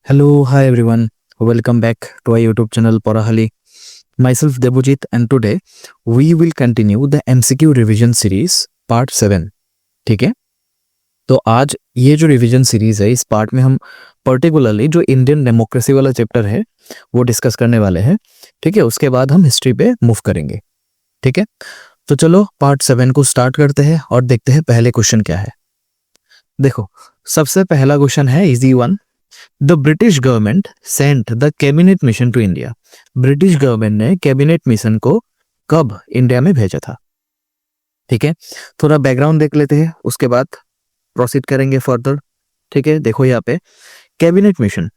Hello, hi everyone. Welcome back to our YouTube channel Porahali. Myself Debojit and today we will continue the MCQ revision series part 7. ठीक है, तो आज ये जो revision series है इस पार्ट में हम पर्टिकुलरली जो इंडियन डेमोक्रेसी वाला चैप्टर है वो डिस्कस करने वाले हैं. ठीक है, उसके बाद हम हिस्ट्री पे मूव करेंगे. ठीक है, तो चलो पार्ट 7 को स्टार्ट करते हैं और देखते हैं पहले क्वेश्चन क्या है. देखो, सबसे पहला क्वेश्चन है easy one. The British government sent the cabinet mission to India. British government ने कैबिनेट मिशन को कब इंडिया में भेजा था. ठीक है, थोड़ा बैकग्राउंड देख लेते हैं उसके बाद प्रोसीड करेंगे फर्दर. ठीक है, देखो यहाँ पे cabinet mission.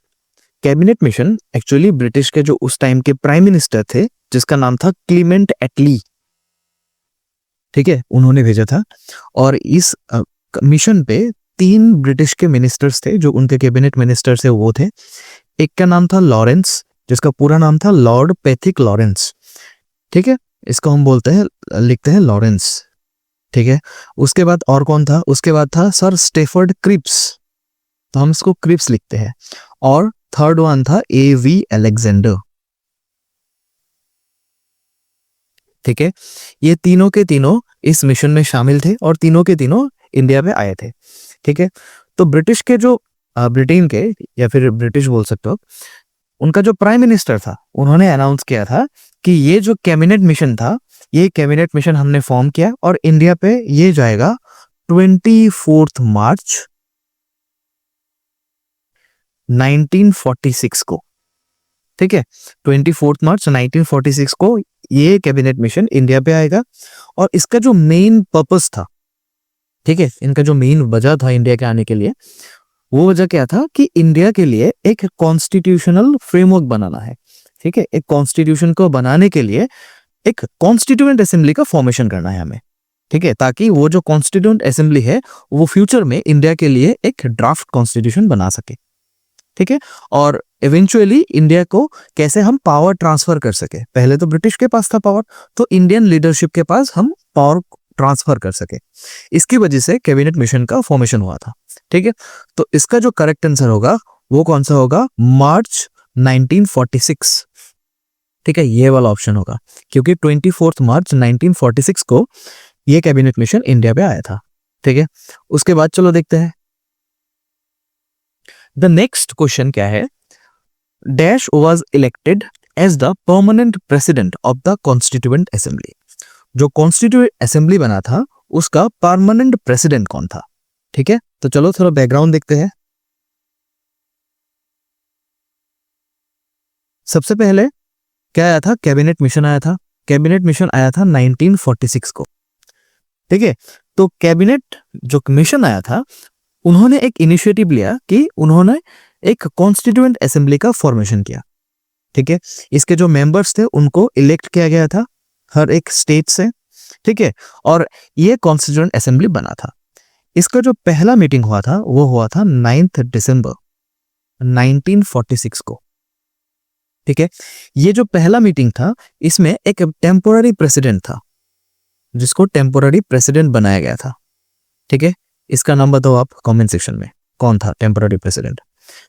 Cabinet mission actually British के जो उस टाइम के प्राइम मिनिस्टर थे जिसका नाम था क्लीमेंट एटली. ठीक है, उन्होंने भेजा था और इस मिशन पे 3 ब्रिटिश के मिनिस्टर्स थे जो उनके कैबिनेट मिनिस्टर से वो थे. एक का नाम था लॉरेंस जिसका पूरा नाम था लॉर्ड पैथिक लॉरेंस. ठीक है, इसको हम बोलते हैं लिखते हैं लॉरेंस. ठीक है, उसके बाद और कौन था, उसके बाद था सर स्टेफर्ड क्रिप्स, तो हम इसको क्रिप्स लिखते हैं. और थर्ड वन था A.V. अलेक्जेंडर. ठीक है, ये तीनों के तीनों इस मिशन में शामिल थे और तीनों के तीनों इंडिया पे आए थे. ठीक है, तो ब्रिटिश के जो ब्रिटेन के या फिर ब्रिटिश बोल सकते हो, उनका जो प्राइम मिनिस्टर था उन्होंने अनाउंस किया था कि ये जो कैबिनेट मिशन था ये कैबिनेट मिशन हमने फॉर्म किया और इंडिया पे ये जाएगा 24 मार्च 1946 को. ठीक है, 24 मार्च 1946 को ये कैबिनेट मिशन इंडिया पे आएगा. और इसका जो मेन पर्पस था, ठीक है, इनका जो मेन वजह था इंडिया के आने के लिए, वो वजह क्या था कि इंडिया के लिए एक कॉन्स्टिट्यूशनल फ्रेमवर्क बनाना है. ठीक है, एक कॉन्स्टिट्यूशन को बनाने के लिए एक कॉन्स्टिट्यूएंट असेंबली का फॉर्मेशन करना है हमें. ठीक है, ताकि वो जो कॉन्स्टिट्यूएंट असेंबली है वो फ्यूचर में इंडिया के लिए एक ड्राफ्ट कॉन्स्टिट्यूशन बना सके. ठीक है, और इवेंचुअली इंडिया को कैसे हम पावर ट्रांसफर कर सके. पहले तो ब्रिटिश के पास था पावर, तो इंडियन लीडरशिप के पास हम पावर ट्रांसफर कर सके. इसकी वजह से कैबिनेट मिशन का फॉर्मेशन हुआ था. ठीक है, तो इसका जो करेक्ट आंसर होगा वो कौन सा होगा, मार्च 1946. ठीक है, ये वाला ऑप्शन होगा क्योंकि 24 मार्च 1946 को ये कैबिनेट मिशन इंडिया पे आया था. ठीक है, उसके बाद चलो देखते हैं द नेक्स्ट क्वेश्चन क्या है. Dash was elected as the permanent president of the constituent assembly. जो कॉन्स्टिट्यूएंट असेंबली बना था उसका परमानेंट प्रेसिडेंट कौन था. ठीक है, तो चलो थोड़ा बैकग्राउंड देखते हैं. सबसे पहले क्या आया था, कैबिनेट मिशन आया था. कैबिनेट मिशन आया था 1946 को. ठीक है, तो कैबिनेट जो मिशन आया था उन्होंने एक इनिशिएटिव लिया कि उन्होंने एक कॉन्स्टिट्यूएंट असेंबली का फॉर्मेशन किया. ठीक है, इसके जो मेंबर्स थे उनको इलेक्ट किया गया था हर एक स्टेट से. ठीक है, और ये कॉन्स्टिट्यूएंट असेंबली बना था. इसका जो पहला मीटिंग हुआ था वो हुआ था 9 दिसंबर 1946 को. ठीक है, ये जो पहला मीटिंग था इसमें एक टेम्पोररी प्रेसिडेंट था जिसको टेम्पोररी प्रेसिडेंट बनाया गया था. ठीक है, इसका नाम बताओ आप कमेंट सेक्शन में, कौन था टेम्पोररी प्रेसिडेंट.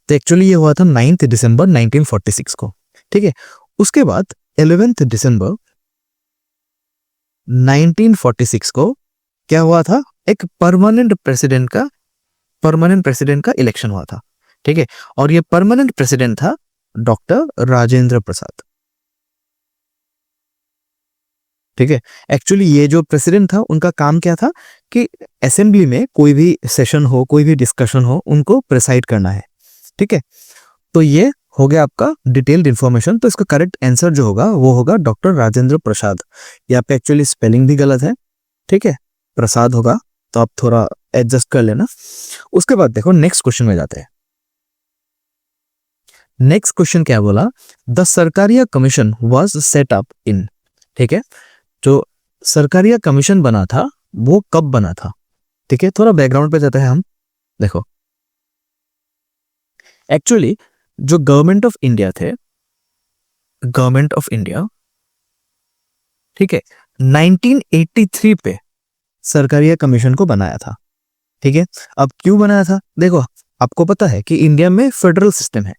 तो एक्चुअली ये हुआ था 9 दिसंबर 1946 को. ठीक है, उसके बाद 11 दिसंबर 1946 को क्या हुआ था, एक परमानेंट प्रेसिडेंट का इलेक्शन हुआ था. ठीक है, और ये परमानेंट प्रेसिडेंट था डॉक्टर राजेंद्र प्रसाद. ठीक है, एक्चुअली ये जो प्रेसिडेंट था उनका काम क्या था कि असेंबली में कोई भी सेशन हो, कोई भी डिस्कशन हो, उनको प्रेसाइड करना है. ठीक है, तो ये हो गया आपका डिटेल्ड इंफॉर्मेशन. तो इसका करेक्ट आंसर जो होगा वो होगा डॉक्टर राजेंद्र प्रसाद. यहाँ पे एक्चुअली स्पेलिंग भी गलत है. ठीक है, प्रसाद होगा, तो आप थोड़ा एडजस्ट कर लेना. उसके बाद देखो नेक्स्ट क्वेश्चन में जाते हैं. नेक्स्ट क्वेश्चन क्या बोला, the Sarkaria commission was set up in. ठीक है, जो सरकारिया कमीशन बना था वो कब बना था. ठीक है, थोड़ा बैकग्राउंड पे जाते हैं हम. देखो, एक्चुअली जो गवर्नमेंट ऑफ इंडिया थे, गवर्नमेंट ऑफ इंडिया, ठीक है, 1983 पे सरकारिया कमीशन को बनाया था. ठीक है, अब क्यों बनाया था, देखो आपको पता है कि इंडिया में फेडरल सिस्टम है,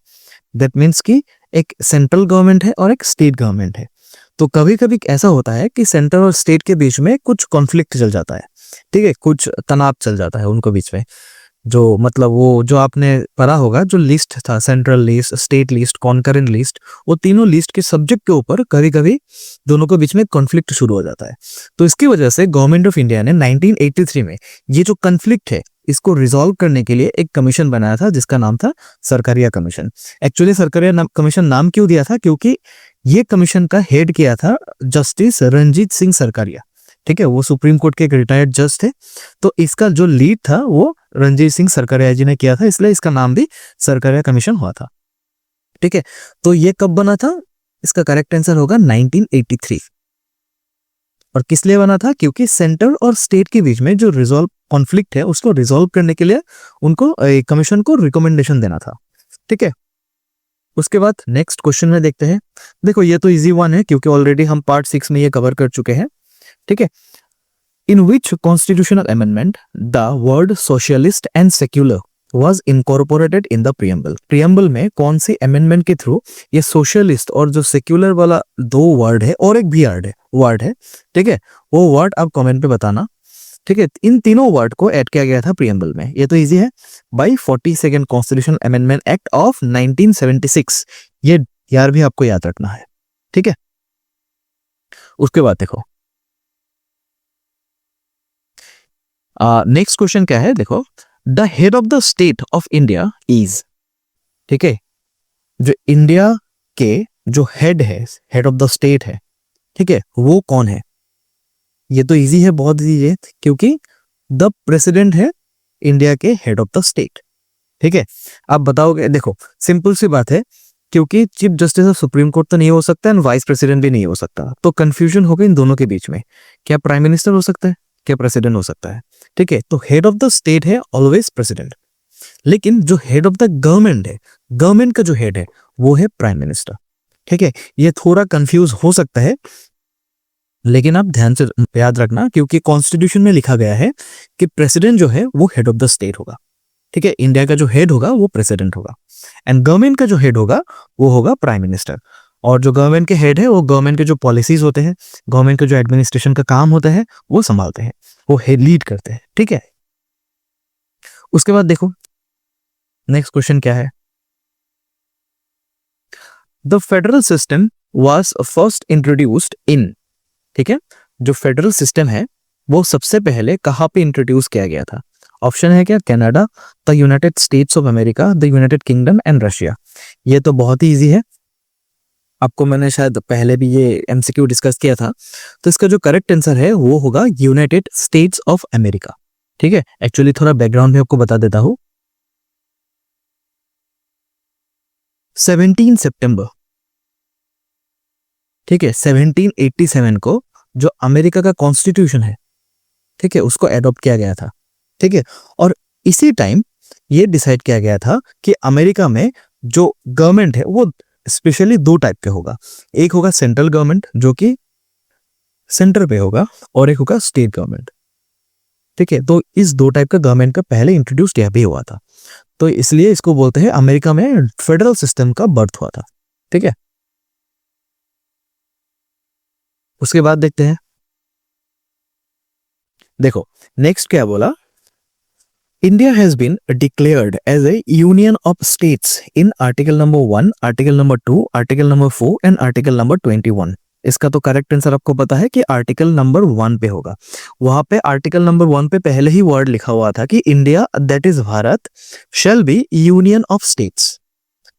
दैट मीन्स कि एक सेंट्रल गवर्नमेंट है और एक स्टेट गवर्नमेंट है। तो कभी कभी ऐसा होता है कि सेंटर और स्टेट के बीच में कुछ कॉन्फ्लिक्ट चल जाता है, ठीक है, कुछ तनाव चल जाता है उनको बीच में। जो मतलब वो जो आपने पढ़ा होगा, जो लिस्ट था, central list, state list, concurrent list, वो तीनों लिस्ट के सब्जेक्ट के ऊपर कभी कभी दोनों के बीच में कॉन्फ्लिक्ट शुरू हो जाता है। तो इसकी वजह से गवर्नमेंट ऑफ इंडिया ने 1983 में ये जो कॉन्फ्लिक्ट है इसको रिजॉल्व करने के लिए एक कमीशन बनाया था जिसका नाम था Sarkaria commission. Actually Sarkaria commission नाम क्यों दिया था, क्योंकि ये कमीशन का हेड किया था जस्टिस रंजीत सिंह सरकारिया, ठीक है, वो सुप्रीम कोर्ट के एक रिटायर्ड जज थे। तो इसका जो लीड था वो रंजीत सिंह सरकारिया जी ने किया था, इसलिए इसका नाम भी सरकारिया कमीशन हुआ था, ठीक है। तो ये कब बना था, इसका करेक्ट आंसर होगा 1983। और किस लिए बना था, क्योंकि सेंटर और स्टेट के बीच में जो रिजॉल्व कॉन्फ्लिक्ट है उसको रिजॉल्व करने के लिए उनको कमीशन को रिकमेंडेशन देना था, ठीक है। उसके बाद नेक्स्ट क्वेश्चन में देखते हैं। देखो ये तो इजी वन है क्योंकि ऑलरेडी हम पार्ट 6 में ये कवर कर चुके हैं, ठीक है। In which constitutional amendment the word socialist and secular was incorporated in the preamble। preamble में कौन सी अमेंडमेंट के थ्रू ये सोशलिस्ट और जो सेक्युलर वाला दो वर्ड है और एक भी वर्ड है, ठीक है, वो वर्ड आप कमेंट पे बताना, ठीक है। इन तीनों वर्ड को ऐड किया गया था प्रियम्बल में। ये तो इजी है, by 42nd constitutional amendment act of 1976। ये यार भी आपको याद रखना है, ठीक है। उसके बाद देखो नेक्स्ट क्वेश्चन क्या है, देखो the head of the state of India is, ठीक है, जो इंडिया के जो हेड है, हेड ऑफ द स्टेट है, ठीक है, वो कौन है। ये तो इजी है, बहुत इजी है, क्योंकि द प्रेसिडेंट है इंडिया के हेड ऑफ द स्टेट, ठीक है। आप बताओगे, देखो सिंपल सी बात है, क्योंकि chief justice of supreme court तो नहीं हो सकता एंड वाइस प्रेसिडेंट भी नहीं हो सकता, तो कंफ्यूजन होगा इन दोनों के बीच में, क्या प्राइम मिनिस्टर हो सकता है, क्या प्रेसिडेंट हो सकता है, ठीक है। तो हेड ऑफ द स्टेट है ऑलवेज प्रेसिडेंट, लेकिन जो हेड ऑफ द गवर्नमेंट है, गवर्नमेंट का जो हेड है वो है प्राइम मिनिस्टर, ठीक है। ये थोड़ा कंफ्यूज हो सकता है, लेकिन आप ध्यान से याद रखना, क्योंकि कॉन्स्टिट्यूशन में लिखा गया है कि प्रेसिडेंट जो है वो हेड ऑफ द स्टेट होगा, ठीक है। इंडिया का जो हेड होगा वो प्रेसिडेंट होगा एंड गवर्नमेंट का जो हेड होगा वो होगा प्राइम मिनिस्टर। और जो गवर्नमेंट के हेड है वो गवर्नमेंट के जो पॉलिसीज होते हैं, गवर्नमेंट के जो एडमिनिस्ट्रेशन का काम होता है वो संभालते हैं, वो हेड लीड करते हैं, ठीक है। उसके बाद देखो नेक्स्ट क्वेश्चन क्या है, the federal system was first introduced in, ठीक है। जो फेडरल सिस्टम है वो सबसे पहले कहां पे इंट्रोड्यूस किया गया था। ऑप्शन है क्या, Canada, the United states of America, the United kingdom and Russia. ये तो बहुत ही इजी है, आपको मैंने शायद पहले भी ये एमसीक्यू डिस्कस किया था। तो इसका जो करेक्ट आंसर है वो होगा यूनाइटेड स्टेट्स ऑफ अमेरिका, ठीक है। एक्चुअली थोड़ा बैकग्राउंड में आपको बता देता हूं। 17 सितंबर, ठीक है, 1787 को जो अमेरिका का कॉन्स्टिट्यूशन है, ठीक है, उसको एडॉप्ट किया गया था, ठीक है। और इसी टाइम ये डिसाइड किया गया था कि अमेरिका में जो गवर्नमेंट है वो स्पेशली दो टाइप के होगा, एक होगा सेंट्रल गवर्नमेंट जो कि सेंटर पे होगा, और एक होगा स्टेट गवर्नमेंट, ठीक है। तो इस दो टाइप का गवर्नमेंट का पहले इंट्रोड्यूस यह भी हुआ था, तो इसलिए इसको बोलते हैं अमेरिका में फेडरल सिस्टम का बर्थ हुआ था, ठीक है। उसके बाद देखते हैं, देखो नेक्स्ट क्या बोला, India has been declared as a union of states in article number 1, article number 2, article number 4 and article number 21। इसका तो करेक्ट आंसर आपको पता है कि आर्टिकल नंबर 1 पे होगा। वहां पे आर्टिकल नंबर 1 पे पहले ही वर्ड लिखा हुआ था कि India that is Bharat shall be union of states,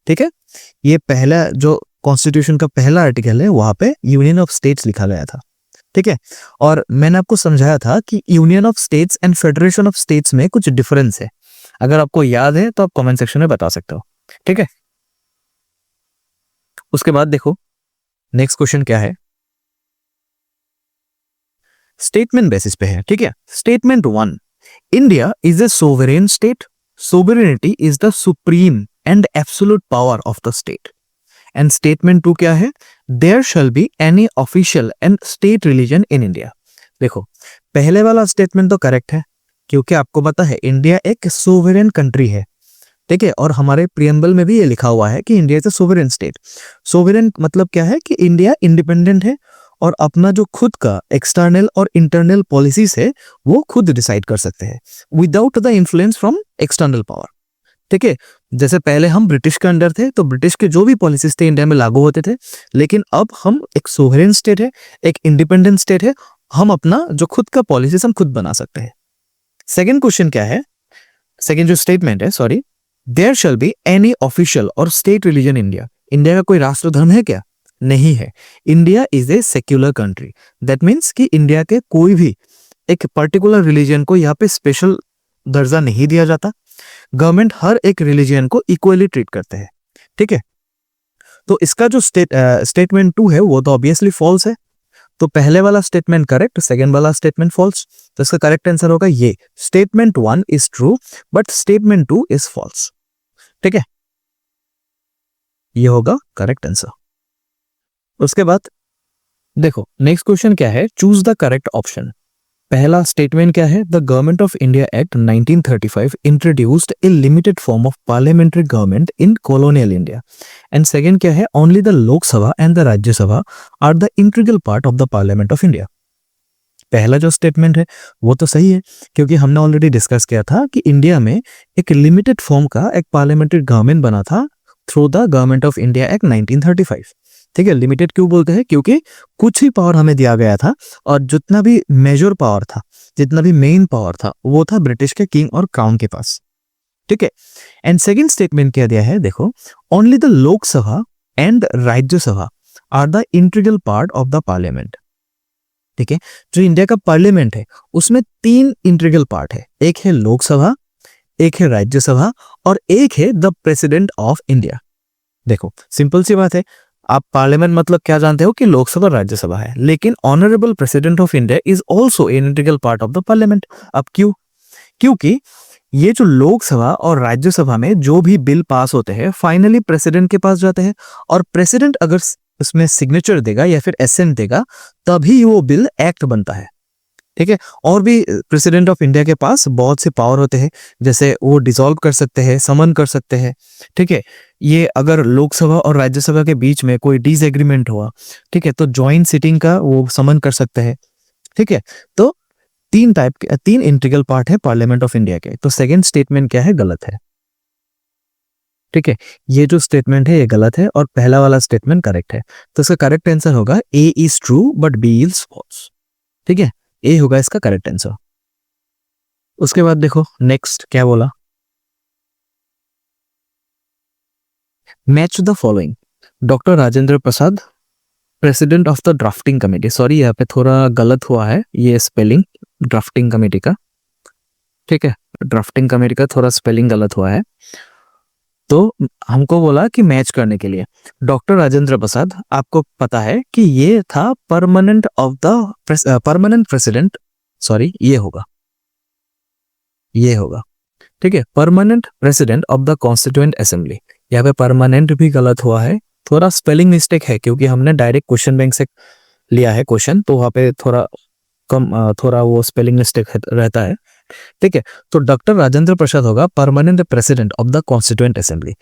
ठीक है। ये पहला जो कॉन्स्टिट्यूशन का पहला आर्टिकल है वहां पे यूनियन ऑफ स्टेट्स लिखा गया था, ठीक है। और मैंने आपको समझाया था कि union of states and federation of states में कुछ डिफरेंस है, अगर आपको याद है तो आप कमेंट सेक्शन में बता सकते हो, ठीक है। उसके बाद देखो नेक्स्ट क्वेश्चन क्या है, स्टेटमेंट बेसिस पे है, ठीक है। Statement 1, India is a sovereign state, sovereignty is the supreme and absolute power of the state. And statement 2 क्या है, there shall be any official and state religion in India. देखो पहले वाला स्टेटमेंट तो करेक्ट है, क्योंकि आपको पता है इंडिया एक सोवरेन कंट्री है, ठीक है, और हमारे प्रियम्बल में भी ये लिखा हुआ है कि India is a sovereign state. Sovereign मतलब क्या है कि इंडिया इंडिपेंडेंट है और अपना जो खुद का एक्सटर्नल और इंटरनल पॉलिसीज है वो खुद डिसाइड कर सकते हैं without the influence from external power. ठीक है, जैसे पहले हम ब्रिटिश के अंडर थे तो ब्रिटिश के जो भी पॉलिसीज थे इंडिया में लागू होते थे, लेकिन अब हम एक सोवरेन स्टेट है, एक इंडिपेंडेंट स्टेट है, हम अपना जो खुद का पॉलिसीज हम खुद बना सकते हैं। सेकेंड क्वेश्चन क्या है, सेकेंड जो स्टेटमेंट है, sorry, there shall be any official और स्टेट रिलीजन इंडिया। इंडिया का कोई राष्ट्र धर्म है क्या? नहीं है। India is a secular country. That means कि इंडिया के कोई भी एक पर्टिकुलर रिलीजन को यहाँ पे स्पेशल दर्जा नहीं दिया जाता। गवर्नमेंट हर एक रिलीजन को इक्वली ट्रीट करते हैं। ठीक है, तो इसका जो स्टेटमेंट 2 है वो तो ऑब्वियसली फॉल्स है। तो पहले वाला स्टेटमेंट करेक्ट, सेकेंड वाला स्टेटमेंट फॉल्स। तो इसका करेक्ट आंसर होगा ये, statement 1 is true but statement 2 is false. ठीक है, ये होगा करेक्ट आंसर। उसके बाद देखो नेक्स्ट क्वेश्चन क्या है, चूज द करेक्ट ऑप्शन। पहला स्टेटमेंट क्या है, the government of India act 1935 introduced a limited form of parliamentary government in colonial India. And second क्या है, only the Lok Sabha and the Rajya Sabha are the integral part of the parliament of India. पहला जो statement है वो तो सही है, क्योंकि हमने ऑलरेडी डिस्कस किया था कि इंडिया में एक लिमिटेड फॉर्म का एक पार्लियामेंट्री गवर्नमेंट बना था through the government of India act 1935। ठीक है, लिमिटेड क्यों बोलते हैं, क्योंकि कुछ ही पावर हमें दिया गया था और जितना भी मेजर पावर था, जितना भी मेन पावर था वो था ब्रिटिश के किंग और क्राउन के पास। ठीक है, एंड सेकंड स्टेटमेंट क्या दिया है, देखो, only the Lok Sabha and Rajya Sabha are the integral part of the parliament. ठीक है, जो इंडिया का पार्लियामेंट है उसमें 3 इंटीग्रल पार्ट है, एक है लोकसभा, एक है राज्यसभा और एक है द प्रेसिडेंट ऑफ इंडिया। देखो सिंपल सी बात है, आप पार्लियामेंट मतलब क्या जानते हो कि लोकसभा राज्यसभा है, लेकिन honourable president of India is also an integral part of the parliament. अब क्यों? क्योंकि ये जो लोकसभा और राज्यसभा में जो भी बिल पास होते हैं फाइनली प्रेसिडेंट के पास जाते हैं, और प्रेसिडेंट अगर उसमें सिग्नेचर देगा या फिर एसेंट देगा तभी वो बिल एक्ट बनता है। ठीक है, और भी प्रेसिडेंट ऑफ इंडिया के पास बहुत से पावर होते हैं, जैसे वो डिसॉल्व कर सकते हैं, समन कर सकते हैं। ठीक है, ये अगर लोकसभा और राज्यसभा के बीच में कोई डिसएग्रीमेंट हुआ, ठीक है, तो जॉइंट सिटिंग का वो समन कर सकते हैं। ठीक है, तो 3 इंटीग्रल पार्ट है पार्लियामेंट ऑफ इंडिया के। तो सेकेंड स्टेटमेंट क्या है, गलत है। ठीक है, ये जो स्टेटमेंट है ये गलत है और पहला वाला स्टेटमेंट करेक्ट है। तो इसका करेक्ट आंसर होगा A is true but B is false. ठीक है, ए होगा इसका करेक्ट आंसर। उसके बाद देखो नेक्स्ट क्या बोला, match the following. Doctor Rajendra Prasad, president of the drafting committee. Sorry, यहाँ पे थोड़ा गलत हुआ है ये स्पेलिंग ड्राफ्टिंग कमेटी का। ठीक है, ड्राफ्टिंग कमेटी का थोड़ा स्पेलिंग गलत हुआ है, तो हमको बोला कि मैच करने के लिए डॉक्टर राजेंद्र प्रसाद, आपको पता है कि ये था permanent of the permanent president. Sorry, ये होगा, ये होगा। ठीक है, permanent president of the constituent assembly. यहाँ पे परमानेंट भी गलत हुआ है, थोड़ा स्पेलिंग मिस्टेक है क्योंकि हमने डायरेक्ट क्वेश्चन बैंक से लिया है क्वेश्चन, तो वहाँ पे थोड़ा कम थोड़ा वो स्पेलिंग मिस्टेक रहता है। ठीक है, तो डॉक्टर राजेंद्र प्रसाद होगा permanent president of the constituent assembly.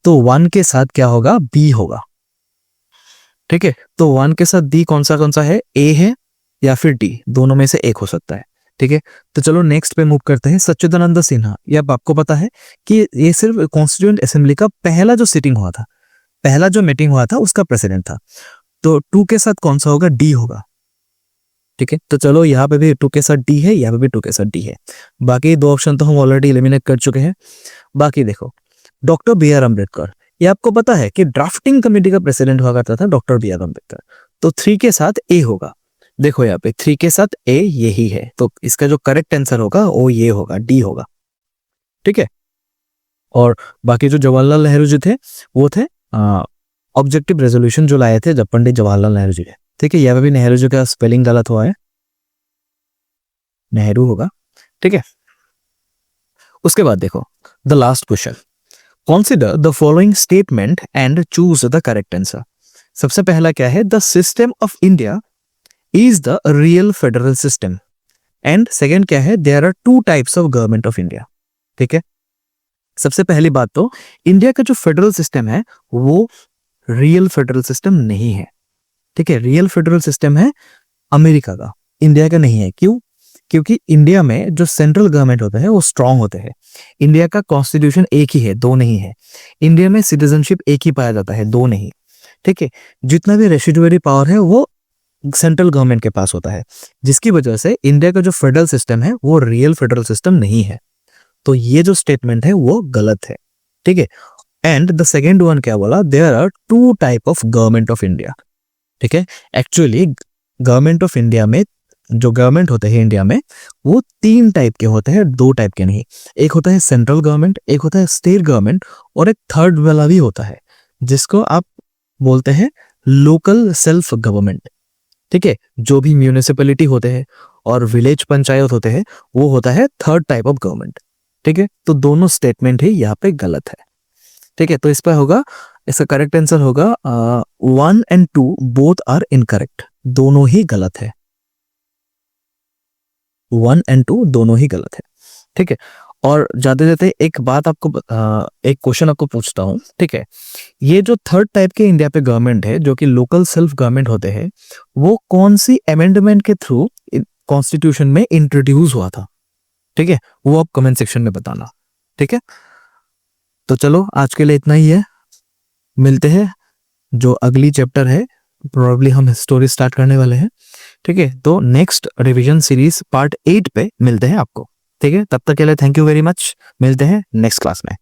तो 1 के साथ क्या होगा, बी होगा। ठीक है, तो 1 के साथ डी कौन सा है, ए है या फिर डी, दोनों में से एक हो सकता है। ठीक है, तो चलो नेक्स्ट पे मूव करते हैं। सच्चिदानंद सिन्हा, ये अब आपको पता है कि ये सिर्फ कॉन्स्टिट्यूएंट असेंबली का पहला जो सिटिंग हुआ था, पहला जो मीटिंग हुआ था उसका प्रेसिडेंट था। तो 2 के साथ कौन सा होगा, डी होगा। ठीक है, तो चलो यहाँ पे भी 2 के साथ डी है, यहाँ पे भी 2 के साथ डी है। बाकी 2 ऑप्शन तो हम ऑलरेडी एलिमिनेट कर चुके हैं। बाकी देखो डॉक्टर बी आर अम्बेडकर, ये आपको पता है कि ड्राफ्टिंग कमेटी का प्रेसिडेंट हुआ करता था डॉक्टर बी आर अम्बेडकर। तो 3 के साथ ए होगा। देखो यहाँ पे 3 के साथ ए यही है, तो इसका जो करेक्ट आंसर होगा वो ये होगा, डी होगा। ठीक है, और बाकी जो जवाहरलाल नेहरू जी थे वो थे ऑब्जेक्टिव रेजोल्यूशन जो लाए थे जब पंडित जवाहरलाल नेहरू जी थे। ठीक है, यहाँ पे भी नेहरू जी का स्पेलिंग गलत हुआ है, नेहरू होगा। ठीक है, उसके बाद देखो the last question, consider the following statement and choose the correct answer. सबसे पहला क्या है, the system of India is the real federal system. And second क्या है, there are 2 types of government of India. ठीक है, सबसे पहली बात तो इंडिया का जो फेडरल सिस्टम है वो रियल फेडरल सिस्टम नहीं है, ठीक है। रियल फेडरल सिस्टम है अमेरिका का, इंडिया का नहीं है। क्यों? क्योंकि इंडिया में जो सेंट्रल गवर्नमेंट होते हैं वो स्ट्रांग होते हैं। इंडिया का कॉन्स्टिट्यूशन एक ही है, दो नहीं है। इंडिया में सिटीजनशिप एक ही पाया जाता है, दो नहीं, ठीक है। जितना भी रेसिडुअरी पावर है वो सेंट्रल गवर्नमेंट के पास होता है, जिसकी वजह से इंडिया का जो फेडरल सिस्टम है वो रियल फेडरल सिस्टम नहीं है। तो ये जो स्टेटमेंट है वो गलत है, ठीक है। एंड द सेकेंड वन क्या बोला, there are two type of government of India, ठीक है। एक्चुअली गवर्नमेंट ऑफ इंडिया में जो गवर्नमेंट होते हैं इंडिया में वो तीन टाइप के होते हैं, दो टाइप के नहीं। एक होता है सेंट्रल गवर्नमेंट, एक होता है स्टेट गवर्नमेंट, और एक थर्ड वाला भी होता है जिसको आप बोलते हैं लोकल सेल्फ गवर्नमेंट, ठीक है। जो भी म्यूनिसिपैलिटी होते हैं और विलेज पंचायत होते हैं वो होता है थर्ड टाइप ऑफ गवर्नमेंट, ठीक है। तो दोनों स्टेटमेंट ही यहाँ पे गलत है, ठीक है। तो इस पर होगा, इसका करेक्ट आंसर होगा 1 and 2 बोथ आर इनकरेक्ट, दोनों ही गलत है। 1 and 2 दोनों ही गलत है, ठीक है। और जाते जाते एक बात आपको एक क्वेश्चन आपको पूछता हूँ, ठीक है। ये जो थर्ड टाइप के इंडिया पे गवर्नमेंट है जो कि लोकल सेल्फ गवर्नमेंट होते हैं, वो कौन सी अमेंडमेंट के थ्रू कॉन्स्टिट्यूशन में इंट्रोड्यूस हुआ था, ठीक है। वो आप कमेंट सेक्शन में बताना, ठीक है। तो चलो आज के लिए इतना ही है, मिलते हैं जो अगली चैप्टर है, प्रोबेबली हम स्टोरी स्टार्ट करने वाले हैं, ठीक है। तो नेक्स्ट रिवीजन सीरीज पार्ट 8 पे मिलते हैं आपको, ठीक है। तब तक के लिए थैंक यू वेरी मच, मिलते हैं नेक्स्ट क्लास में।